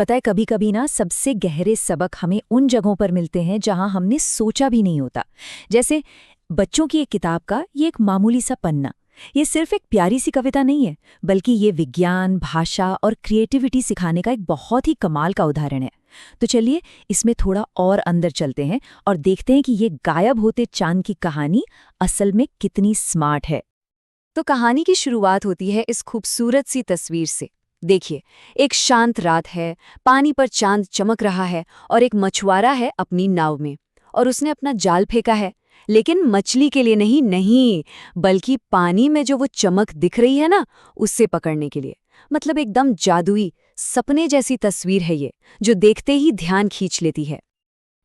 पता है, कभी कभी ना सबसे गहरे सबक हमें उन जगहों पर मिलते हैं जहां हमने सोचा भी नहीं होता। जैसे बच्चों की एक किताब का ये एक मामूली सा पन्ना। ये सिर्फ एक प्यारी सी कविता नहीं है, बल्कि ये विज्ञान, भाषा और क्रिएटिविटी सिखाने का एक बहुत ही कमाल का उदाहरण है। तो चलिए इसमें थोड़ा और अंदर चलते हैं और देखते हैं कि ये गायब होते चांद की कहानी असल में कितनी स्मार्ट है। तो कहानी की शुरुआत होती है इस खूबसूरत सी तस्वीर से। देखिए, एक शांत रात है, पानी पर चांद चमक रहा है और एक मछुआरा है अपनी नाव में, और उसने अपना जाल फेंका है। लेकिन मछली के लिए नहीं, बल्कि पानी में जो वो चमक दिख रही है ना, उससे पकड़ने के लिए। मतलब एकदम जादुई, सपने जैसी तस्वीर है ये, जो देखते ही ध्यान खींच लेती है।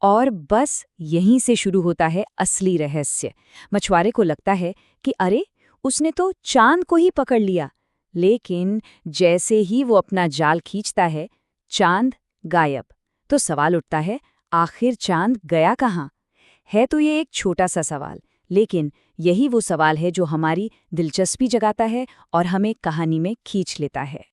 और बस यहीं से शुरू होता है असली रहस्य। मछुआरे को लगता है कि अरे, उसने तो चांद को ही पकड़ लिया। लेकिन जैसे ही वो अपना जाल खींचता है, चांद गायब। तो सवाल उठता है, आखिर चांद गया कहाँ? है तो ये एक छोटा सा सवाल, लेकिन यही वो सवाल है जो हमारी दिलचस्पी जगाता है और हमें कहानी में खींच लेता है।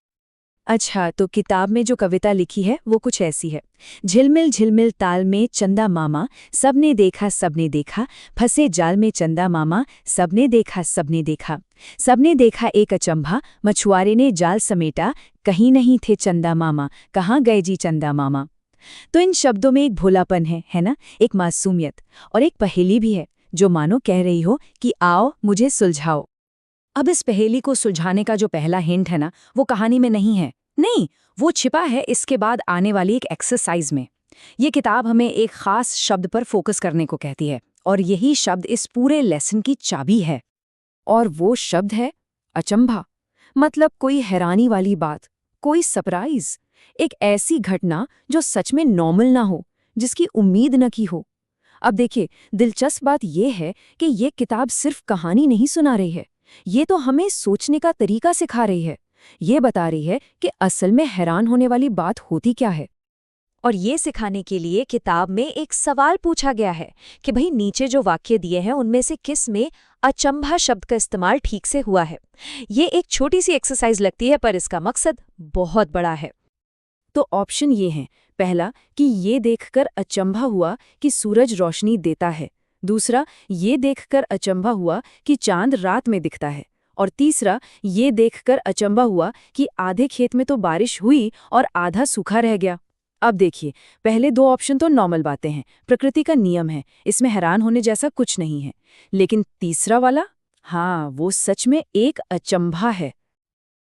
अच्छा, तो किताब में जो कविता लिखी है वो कुछ ऐसी है। झिलमिल झिलमिल ताल में चंदा मामा, सबने देखा, फंसे जाल में चंदा मामा, सबने देखा, सबने देखा एक अचंभा, मछुआरे ने जाल समेटा, कहीं नहीं थे चंदा मामा, कहाँ गए जी चंदा मामा। तो इन शब्दों में एक भोलापन है ना, एक मासूमियत और एक पहेली भी है, जो मानो कह रही हो कि आओ मुझे सुलझाओ। अब इस पहेली को सुलझाने का जो पहला हिंट है ना, वो कहानी में नहीं है। नहीं, वो छिपा है इसके बाद आने वाली एक एक्सरसाइज में। ये किताब हमें एक खास शब्द पर फोकस करने को कहती है, और यही शब्द इस पूरे लेसन की चाबी है। और वो शब्द है अचंभा। मतलब कोई हैरानी वाली बात, कोई सरप्राइज, एक ऐसी घटना जो सच में नॉर्मल ना हो, जिसकी उम्मीद न की हो। अब देखिए, दिलचस्प बात यह है कि ये किताब सिर्फ कहानी नहीं सुना रही है, ये तो हमें सोचने का तरीका सिखा रही है। ये बता रही है कि असल में हैरान होने वाली बात होती क्या है। और ये सिखाने के लिए किताब में एक सवाल पूछा गया है कि भाई, नीचे जो वाक्य दिए हैं उनमें से किस में अचंभा शब्द का इस्तेमाल ठीक से हुआ है। ये एक छोटी सी एक्सरसाइज लगती है, पर इसका मकसद बहुत बड़ा है। तो ऑप्शन ये हैं, पहला कि ये देखकर अचंभा हुआ कि सूरज रोशनी देता है। दूसरा, ये देखकर अचंभा हुआ कि चांद रात में दिखता है। और तीसरा, ये देखकर अचंभा हुआ कि आधे खेत में तो बारिश हुई और आधा सूखा रह गया। अब देखिए, पहले दो ऑप्शन तो नॉर्मल बातें हैं, प्रकृति का नियम है, इसमें हैरान होने जैसा कुछ नहीं है। लेकिन तीसरा वाला, हाँ, वो सच में एक अचंभा है।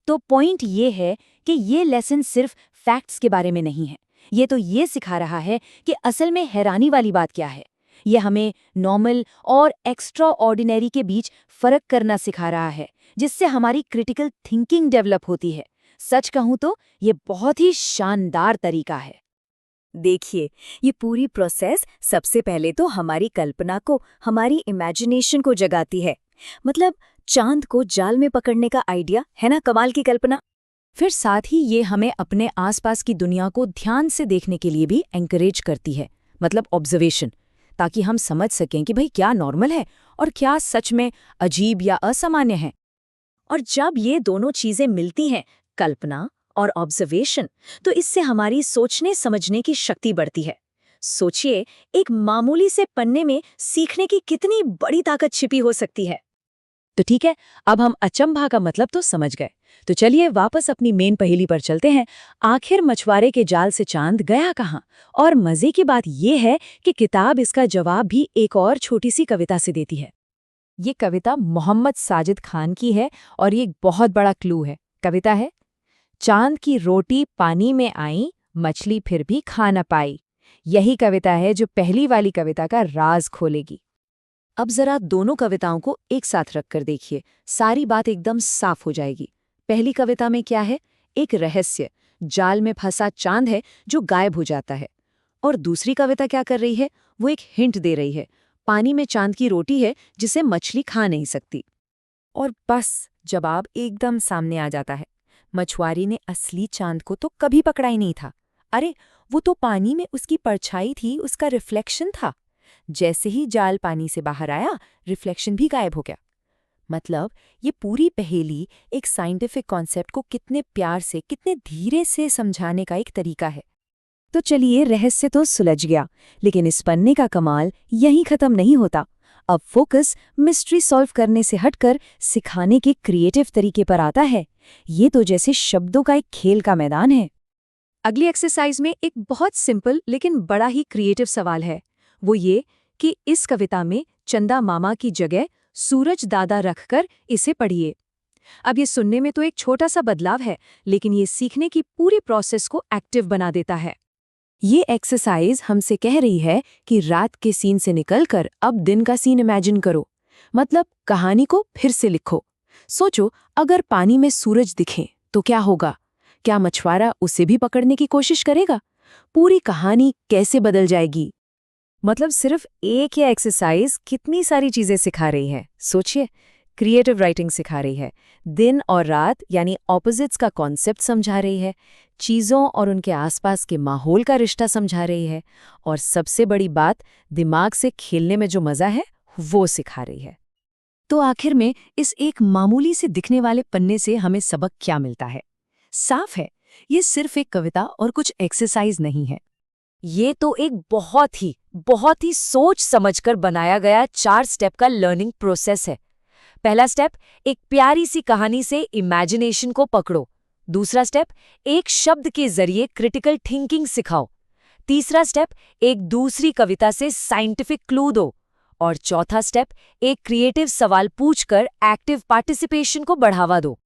तो पॉइंट ये है कि ये लेसन सिर्फ फैक्ट्स के बारे में नहीं है, ये तो ये सिखा रहा है कि असल में हैरानी वाली बात क्या है। ये हमें नॉर्मल और एक्स्ट्रा ऑर्डिनरी के बीच फर्क करना सिखा रहा है, जिससे हमारी क्रिटिकल थिंकिंग डेवलप होती है। सच कहूं तो ये बहुत ही शानदार तरीका है। देखिए, ये पूरी प्रोसेस सबसे पहले तो हमारी कल्पना को, हमारी इमेजिनेशन को जगाती है। मतलब चांद को जाल में पकड़ने का आइडिया है ना, कमाल की कल्पना। फिर साथ ही ये हमें अपने आसपास की दुनिया को ध्यान से देखने के लिए भी एनकरेज करती है, मतलब ऑब्जर्वेशन, ताकि हम समझ सकें कि भाई क्या नॉर्मल है और क्या सच में अजीब या असामान्य है। और जब ये दोनों चीजें मिलती हैं, कल्पना और ऑब्जर्वेशन, तो इससे हमारी सोचने समझने की शक्ति बढ़ती है। सोचिए, एक मामूली से पन्ने में सीखने की कितनी बड़ी ताकत छिपी हो सकती है। तो ठीक है, अब हम अचंभा का मतलब तो समझ गए। तो चलिए वापस अपनी मेन पहेली पर चलते हैं। आखिर मछुआरे के जाल से चांद गया कहाँ? और मजे की बात यह है कि किताब इसका जवाब भी एक और छोटी सी कविता से देती है। ये कविता मोहम्मद साजिद खान की है और ये एक बहुत बड़ा क्लू है। कविता है, चांद की रोटी पानी में आई, मछली फिर भी खा न पाई। यही कविता है जो पहली वाली कविता का राज खोलेगी। अब जरा दोनों कविताओं को एक साथ रखकर देखिए, सारी बात एकदम साफ हो जाएगी। पहली कविता में क्या है? एक रहस्य, जाल में फंसा चांद है जो गायब हो जाता है। और दूसरी कविता क्या कर रही है? वो एक हिंट दे रही है, पानी में चांद की रोटी है जिसे मछली खा नहीं सकती। और बस जवाब एकदम सामने आ जाता है। मछुआरे ने असली चांद को तो कभी पकड़ा ही नहीं था। अरे, वो तो पानी में उसकी परछाई थी, उसका रिफ्लेक्शन था। जैसे ही जाल पानी से बाहर आया, रिफ्लेक्शन भी गायब हो गया। मतलब ये पूरी पहेली एक साइंटिफिक कॉन्सेप्ट को कितने प्यार से, कितने धीरे से समझाने का एक तरीका है। तो चलिए, रहस्य तो सुलझ गया, लेकिन इस पन्ने का कमाल यहीं खत्म नहीं होता। अब फोकस मिस्ट्री सॉल्व करने से हटकर सिखाने के क्रिएटिव तरीके पर आता है। ये तो जैसे शब्दों का एक खेल का मैदान है। अगली एक्सरसाइज में एक बहुत सिंपल लेकिन बड़ा ही क्रिएटिव सवाल है। वो ये कि इस कविता में चंदा मामा की जगह सूरज दादा रखकर इसे पढ़िए। अब ये सुनने में तो एक छोटा सा बदलाव है, लेकिन ये सीखने की पूरी प्रोसेस को एक्टिव बना देता है। ये एक्सरसाइज हमसे कह रही है कि रात के सीन से निकलकर अब दिन का सीन इमेजिन करो। मतलब कहानी को फिर से लिखो। सोचो, अगर पानी में सूरज दिखे तो क्या होगा? क्या मछुआरा उसे भी पकड़ने की कोशिश करेगा? पूरी कहानी कैसे बदल जाएगी? मतलब सिर्फ एक या एक्सरसाइज कितनी सारी चीजें सिखा रही है। सोचिए, क्रिएटिव राइटिंग सिखा रही है, दिन और रात यानी ऑपोजिट्स का कॉन्सेप्ट समझा रही है, चीज़ों और उनके आसपास के माहौल का रिश्ता समझा रही है, और सबसे बड़ी बात, दिमाग से खेलने में जो मज़ा है वो सिखा रही है। तो आखिर में इस एक मामूली से दिखने वाले पन्ने से हमें सबक क्या मिलता है? साफ है, ये सिर्फ एक कविता और कुछ एक्सरसाइज नहीं है। ये तो एक बहुत ही सोच समझकर बनाया गया 4 स्टेप का लर्निंग प्रोसेस है। पहला स्टेप, एक प्यारी सी कहानी से इमेजिनेशन को पकड़ो। दूसरा स्टेप, एक शब्द के जरिए क्रिटिकल थिंकिंग सिखाओ। तीसरा स्टेप, एक दूसरी कविता से साइंटिफिक क्लू दो। और चौथा स्टेप, एक क्रिएटिव सवाल पूछकर एक्टिव पार्टिसिपेशन को बढ़ावा दो।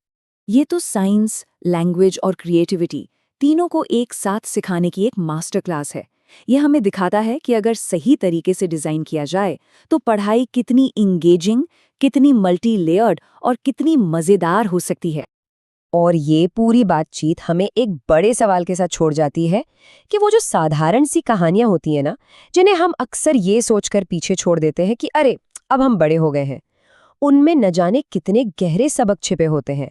ये तो साइंस, लैंग्वेज और क्रिएटिविटी तीनों को एक साथ सिखाने की एक मास्टर क्लास है। यह हमें दिखाता है कि अगर सही तरीके से डिजाइन किया जाए तो पढ़ाई कितनी इंगेजिंग, कितनी मल्टी लेयर्ड और कितनी मजेदार हो सकती है। और ये पूरी बातचीत हमें एक बड़े सवाल के साथ छोड़ जाती है कि वो जो साधारण सी कहानियां होती हैं ना, जिन्हें हम अक्सर ये सोचकर पीछे छोड़ देते हैं कि अरे अब हम बड़े हो गए हैं, उनमें न जाने कितने गहरे सबक छिपे होते हैं।